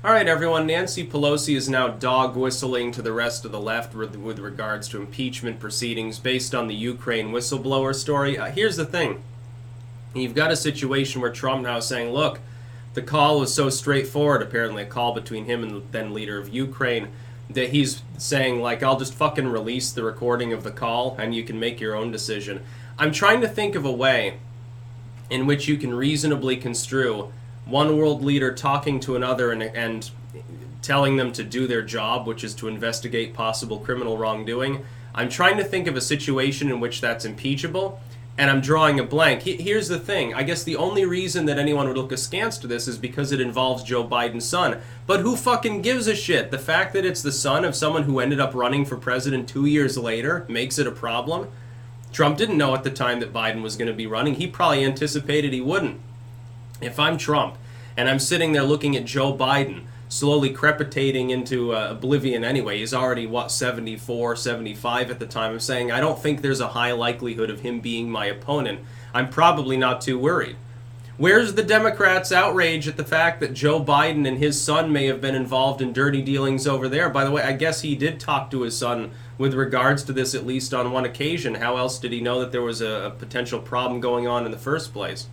All right, everyone. Nancy Pelosi is now dog whistling to the rest of the left with regards to impeachment proceedings based on the Ukraine whistleblower story. Here's the thing. You've got a situation where Trump now is saying, look, the call was so straightforward, apparently a call between him and the then leader of Ukraine, that he's saying, like, I'll just fucking release the recording of the call and you can make your own decision. I'm trying to think of a way in which you can reasonably construe one world leader talking to another and telling them to do their job, which is to investigate possible criminal wrongdoing. I'm trying to think of a situation in which that's impeachable, and I'm drawing a blank. Here's the thing. I guess the only reason that anyone would look askance to this is because it involves Joe Biden's son. But who fucking gives a shit? The fact that it's the son of someone who ended up running for president 2 years later makes it a problem. Trump didn't know at the time that Biden was going to be running. He probably anticipated he wouldn't. If I'm Trump and I'm sitting there looking at Joe Biden slowly crepitating into oblivion anyway, he's already, 74, 75 at the time, I'm saying I don't think there's a high likelihood of him being my opponent. I'm probably not too worried. Where's the Democrats' outrage at the fact that Joe Biden and his son may have been involved in dirty dealings over there? By the way, I guess he did talk to his son with regards to this at least on one occasion. How else did he know that there was a potential problem going on in the first place?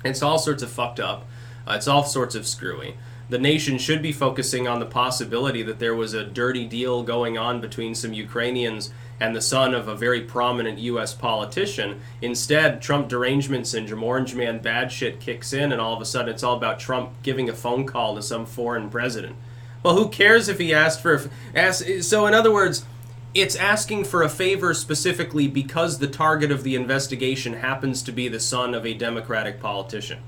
It's all sorts of fucked up. It's all sorts of screwy. The nation should be focusing on the possibility that there was a dirty deal going on between some Ukrainians and the son of a very prominent U.S. politician. Instead, Trump derangement syndrome, orange man bad shit kicks in, and all of a sudden it's all about Trump giving a phone call to some foreign president. Well, who cares if he asked for... So in other words, it's asking for a favor specifically because the target of the investigation happens to be the son of a Democratic politician.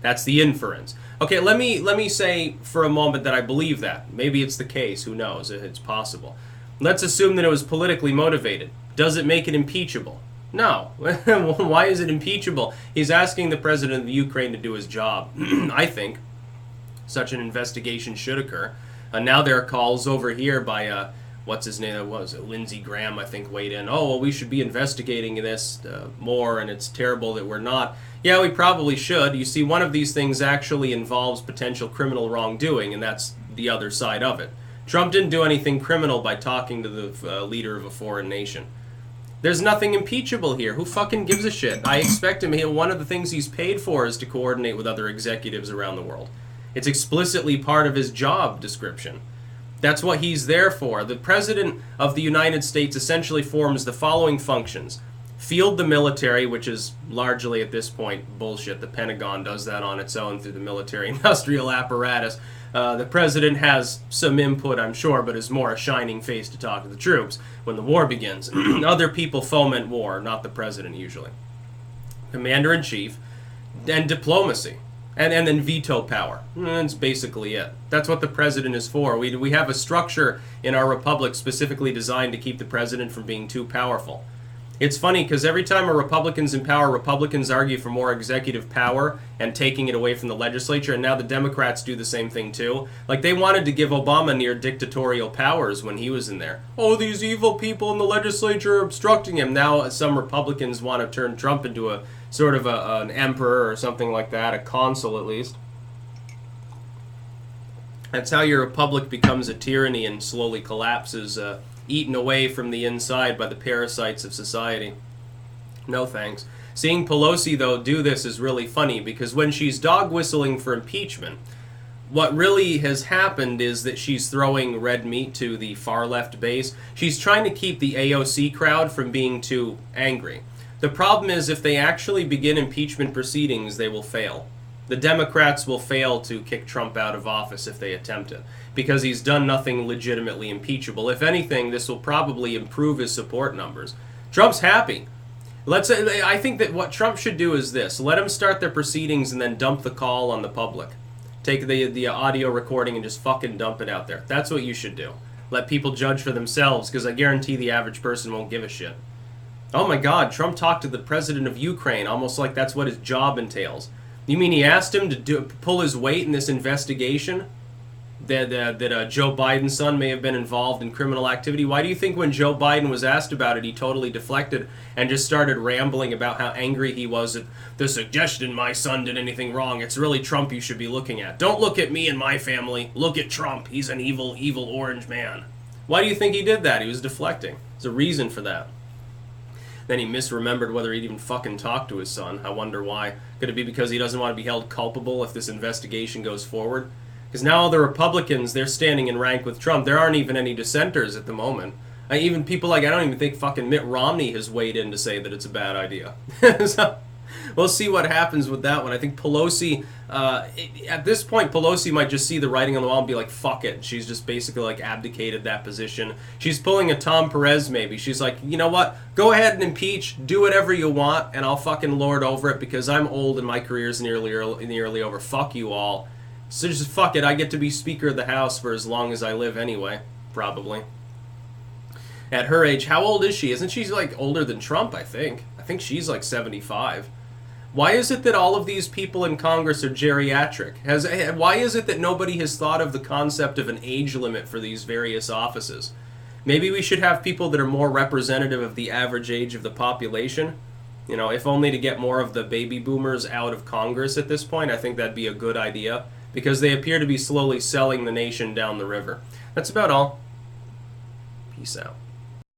That's the inference. Okay, let me say for a moment that I believe that. Maybe it's the case. Who knows? It's possible. Let's assume that it was politically motivated. Does it make it impeachable? No. Why is it impeachable? He's asking the president of Ukraine to do his job. I think such an investigation should occur. Now there are calls over here by... what's his name? Was it Lindsey Graham, I think, weighed in. Oh, well, we should be investigating this more, and it's terrible that we're not. Yeah, we probably should. You see, one of these things actually involves potential criminal wrongdoing, and that's the other side of it. Trump didn't do anything criminal by talking to the leader of a foreign nation. There's nothing impeachable here. Who fucking gives a shit? I expect him. One of the things he's paid for is to coordinate with other executives around the world. It's explicitly part of his job description. That's what he's there for. The President of the United States essentially forms the following functions. Field the military, which is largely at this point bullshit. The Pentagon does that on its own through the military-industrial apparatus. The President has some input, I'm sure, but is more a shining face to talk to the troops when the war begins. Other people foment war, not the President usually. Commander-in-Chief, and diplomacy. And then veto power. That's basically it. That's what the president is for. We have a structure in our republic specifically designed to keep the president from being too powerful. It's funny because every time a Republican's in power, Republicans argue for more executive power and taking it away from the legislature, and now the Democrats do the same thing too. Like, they wanted to give Obama near dictatorial powers when he was in there. Oh, these evil people in the legislature are obstructing him. Now some Republicans want to turn Trump into a sort of an emperor or something like that, a consul at least. That's how your republic becomes a tyranny and slowly collapses, eaten away from the inside by the parasites of society. No thanks. Seeing Pelosi, though, do this is really funny because when she's dog whistling for impeachment, what really has happened is that she's throwing red meat to the far left base. She's trying to keep the AOC crowd from being too angry. The problem is if they actually begin impeachment proceedings, they will fail. The Democrats will fail to kick Trump out of office if they attempt it, because he's done nothing legitimately impeachable. If anything, this will probably improve his support numbers. Trump's happy. I think that what Trump should do is this. Let him start their proceedings and then dump the call on the public. Take the audio recording and just fucking dump it out there. That's what you should do. Let people judge for themselves, because I guarantee the average person won't give a shit. Oh my God, Trump talked to the president of Ukraine, almost like that's what his job entails. You mean he asked him to pull his weight in this investigation? that Joe Biden's son may have been involved in criminal activity? Why do you think when Joe Biden was asked about it, he totally deflected and just started rambling about how angry he was at the suggestion my son did anything wrong? It's really Trump you should be looking at. Don't look at me and my family. Look at Trump. He's an evil, evil orange man. Why do you think he did that? He was deflecting. There's a reason for that. Then he misremembered whether he'd even fucking talked to his son. I wonder why. Could it be because he doesn't want to be held culpable if this investigation goes forward? Because now all the Republicans, they're standing in rank with Trump. There aren't even any dissenters at the moment. Even people like, I don't even think fucking Mitt Romney has weighed in to say that it's a bad idea. So, we'll see what happens with that one. I think Pelosi, at this point, Pelosi might just see the writing on the wall and be like, fuck it. She's just basically like abdicated that position. She's pulling a Tom Perez maybe. She's like, you know what? Go ahead and impeach. Do whatever you want, and I'll fucking lord over it because I'm old and my career's nearly over. Fuck you all. So just fuck it. I get to be Speaker of the House for as long as I live anyway. Probably. At her age, how old is she? Isn't she like older than Trump, I think? I think she's like 75. Why is it that all of these people in Congress are geriatric? Why is it that nobody has thought of the concept of an age limit for these various offices? Maybe we should have people that are more representative of the average age of the population. You know, if only to get more of the baby boomers out of Congress at this point. I think that'd be a good idea because they appear to be slowly selling the nation down the river. That's about all. Peace out.